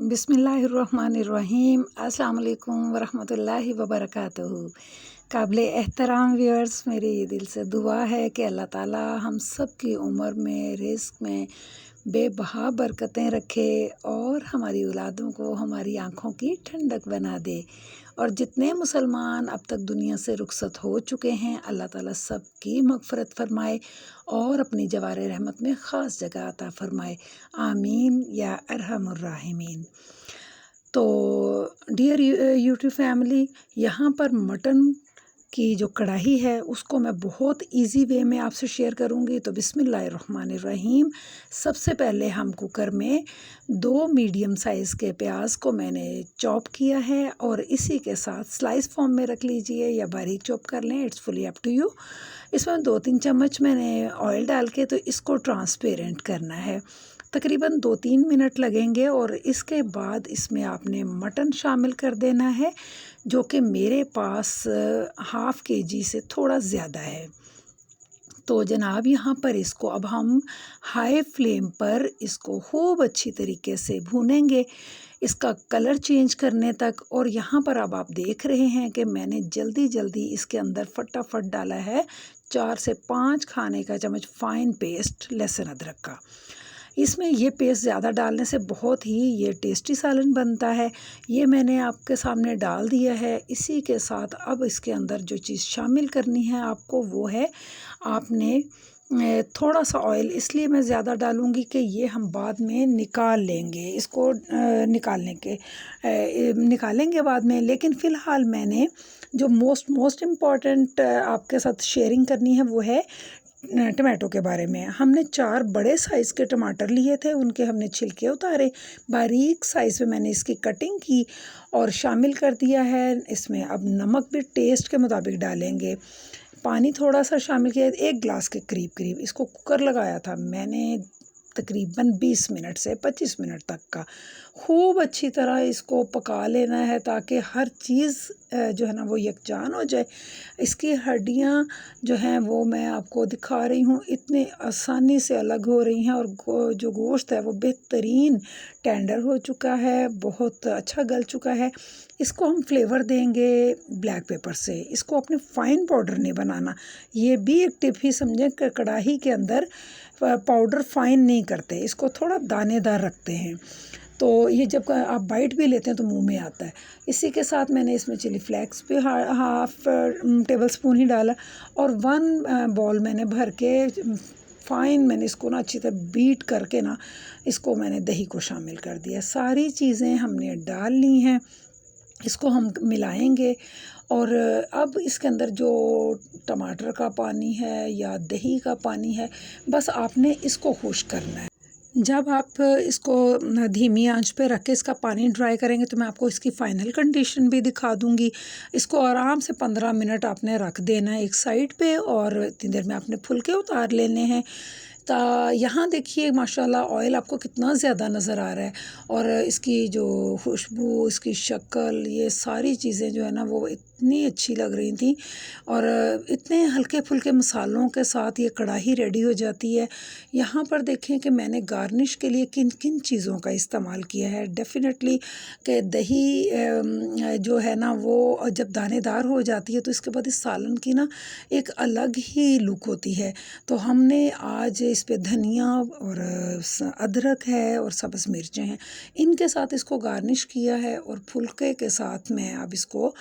बिस्मिल्लाहिर्रहमानिर्रहीम। अस्सलाम वालेकुम वरहमतुल्लाहि वबरकातुहू। काबिल एहतराम व्यूअर्स, मेरी दिल से दुआ है कि अल्लाह ताला हम सब की उम्र में, रिज़्क़ में बेबहा बरकतें रखे और हमारी औलादों को हमारी आँखों की ठंडक बना दे। और जितने मुसलमान अब तक दुनिया से रुखसत हो चुके हैं, अल्लाह ताला सब की मग़फ़िरत फ़रमाए और अपनी जवारे रहमत में ख़ास जगह अता फ़रमाए। आमीन या अरहमुर राहिमीन। तो डियर यूट्यूब फैमिली, यहाँ पर मटन की जो कढ़ाई है उसको मैं बहुत इजी वे में आपसे शेयर करूँगी। तो बिस्मिल्लाहिर्रहमानिर्रहीम। सबसे पहले हम कुकर में 2 मीडियम साइज़ के प्याज को मैंने चॉप किया है और इसी के साथ स्लाइस फॉर्म में रख लीजिए या बारीक चॉप कर लें, it's fully up to you. इसमें 2-3 चम्मच मैंने ऑयल डाल के तो इसको ट्रांसपेरेंट करना है। तकरीबन 2-3 मिनट लगेंगे और इसके बाद इसमें आपने मटन शामिल कर देना है, जो कि मेरे पास हाफ़ केजी से थोड़ा ज़्यादा है। तो जनाब, यहाँ पर इसको अब हम हाई फ्लेम पर इसको खूब अच्छी तरीके से भूनेंगे, इसका कलर चेंज करने तक। और यहाँ पर अब आप देख रहे हैं कि मैंने जल्दी जल्दी इसके अंदर फटाफट डाला है 4 से 5 खाने का चम्मच फ़ाइन पेस्ट लहसुन अदरक का। इसमें ये पेस्ट ज़्यादा डालने से बहुत ही ये टेस्टी सालन बनता है। ये मैंने आपके सामने डाल दिया है। इसी के साथ अब इसके अंदर जो चीज़ शामिल करनी है आपको, वो है आपने थोड़ा सा ऑयल। इसलिए मैं ज़्यादा डालूँगी कि ये हम बाद में निकाल लेंगे, इसको निकालेंगे बाद में। लेकिन फ़िलहाल मैंने जो मोस्ट इम्पॉर्टेंट आपके साथ शेयरिंग करनी है वो है टमाटो के बारे में। हमने 4 बड़े साइज़ के टमाटर लिए थे, उनके हमने छिलके उतारे, बारीक साइज़ में मैंने इसकी कटिंग की और शामिल कर दिया है। इसमें अब नमक भी टेस्ट के मुताबिक डालेंगे। पानी थोड़ा सा शामिल किया, 1 गिलास के करीब इसको कुकर लगाया था मैंने तकरीबन 20 मिनट से 25 मिनट तक का। खूब अच्छी तरह इसको पका लेना है ताकि हर चीज़ जो है ना वो यकजान हो जाए। इसकी हड्डियाँ जो हैं वो मैं आपको दिखा रही हूँ, इतने आसानी से अलग हो रही हैं और जो गोश्त है वो बेहतरीन टेंडर हो चुका है, बहुत अच्छा गल चुका है। इसको हम फ्लेवर देंगे ब्लैक पेपर से। इसको अपने फ़ाइन पाउडर नहीं बनाना, ये भी एक टिप ही समझें कि कढ़ाई के अंदर पाउडर फ़ाइन नहीं करते, इसको थोड़ा दानेदार रखते हैं। तो ये जब आप बाइट भी लेते हैं तो मुंह में आता है। इसी के साथ मैंने इसमें चिली फ्लेक्स भी हाफ टेबल स्पून ही डाला और 1 बॉल मैंने भर के फ़ाइन मैंने इसको ना अच्छी तरह बीट करके ना इसको मैंने दही को शामिल कर दिया। सारी चीज़ें हमने डाल ली हैं, इसको हम मिलाएंगे। और अब इसके अंदर जो टमाटर का पानी है या दही का पानी है, बस आपने इसको खुश्क करना है। जब आप इसको धीमी आंच पे रख के इसका पानी ड्राई करेंगे तो मैं आपको इसकी फ़ाइनल कंडीशन भी दिखा दूंगी। इसको आराम से 15 मिनट आपने रख देना है एक साइड पे और इतनी देर में आपने फुलके उतार लेने हैं। यहाँ देखिए माशाल्लाह ऑयल आपको कितना ज़्यादा नज़र आ रहा है और इसकी जो खुशबू, इसकी शक्ल, ये सारी चीज़ें जो है ना वो इतनी अच्छी लग रही थी। और इतने हल्के फुल्के मसालों के साथ ये कढ़ाई रेडी हो जाती है। यहाँ पर देखें कि मैंने गार्निश के लिए किन किन चीज़ों का इस्तेमाल किया है। डेफ़िनेटली कि दही जो है ना वो जब दानेदार हो जाती है तो इसके बाद इस सालन की ना एक अलग ही लुक होती है। तो हमने आज इस पे धनिया और अदरक है और सब्ज़ मिर्चें हैं, इनके साथ इसको गार्निश किया है। और फुल्के के साथ मैं अब इसको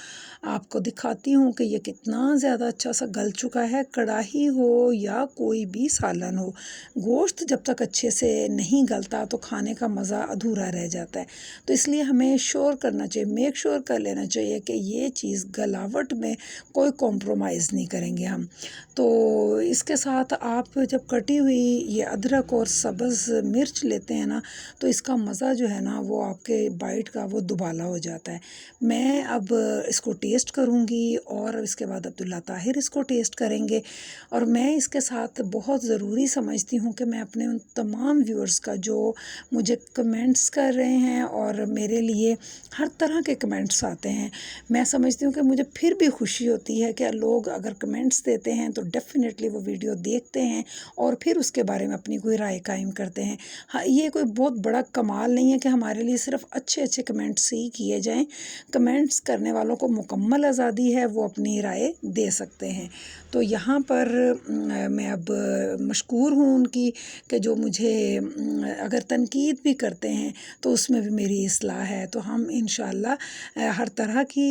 आपको दिखाती हूँ कि ये कितना ज़्यादा अच्छा सा गल चुका है। कढ़ाई हो या कोई भी सालन हो, गोश्त जब तक अच्छे से नहीं गलता तो खाने का मज़ा अधूरा रह जाता है। तो इसलिए हमें श्योर करना चाहिए, मेक श्योर कर लेना चाहिए कि ये चीज़ गलावट में कोई कॉम्प्रोमाइज़ नहीं करेंगे हम। तो इसके साथ आप जब कटी हुई ये अदरक और सब्ज़ मिर्च लेते हैं ना तो इसका मज़ा जो है ना वो आपके बाइट का वो दुबाला हो जाता है। मैं अब इसको टेस्ट करूँगी और इसके बाद अब्दुल्ला ताहिर इसको टेस्ट करेंगे। और मैं इसके साथ बहुत ज़रूरी समझती हूँ कि मैं अपने उन तमाम व्यूअर्स का जो मुझे कमेंट्स कर रहे हैं और मेरे लिए हर तरह के कमेंट्स आते हैं, मैं समझती हूँ कि मुझे फिर भी खुशी होती है कि लोग अगर कमेंट्स देते हैं तो डेफ़िनेटली वो वीडियो देखते हैं और फिर उसके बारे में अपनी कोई राय कायम करते हैं। हाँ, ये कोई बहुत बड़ा कमाल नहीं है कि हमारे लिए सिर्फ अच्छे अच्छे कमेंट्स ही किए जाएं। कमेंट्स करने वालों को मुकम्मल आज़ादी है, वो अपनी राय दे सकते हैं। तो यहाँ पर मैं अब मशकूर हूँ उनकी कि जो मुझे अगर तनकीद भी करते हैं तो उसमें भी मेरी इस्लाह है। तो हम इंशाअल्लाह हर तरह की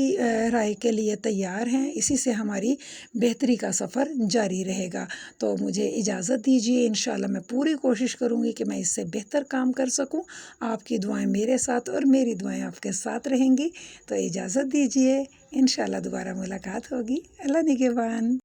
राय के लिए तैयार हैं, इसी से हमारी बेहतरी का सफ़र जारी रहेगा। तो मुझे इजाज़त दीजिए, इंशाअल्लाह मैं पूरी कोशिश करूँगी कि मैं इससे बेहतर काम कर सकूँ। आपकी दुआएं मेरे साथ और मेरी दुआएं आपके साथ रहेंगी। तो इजाज़त दीजिए, इंशाअल्लाह दोबारा मुलाकात होगी। अल्लाह निगहबान।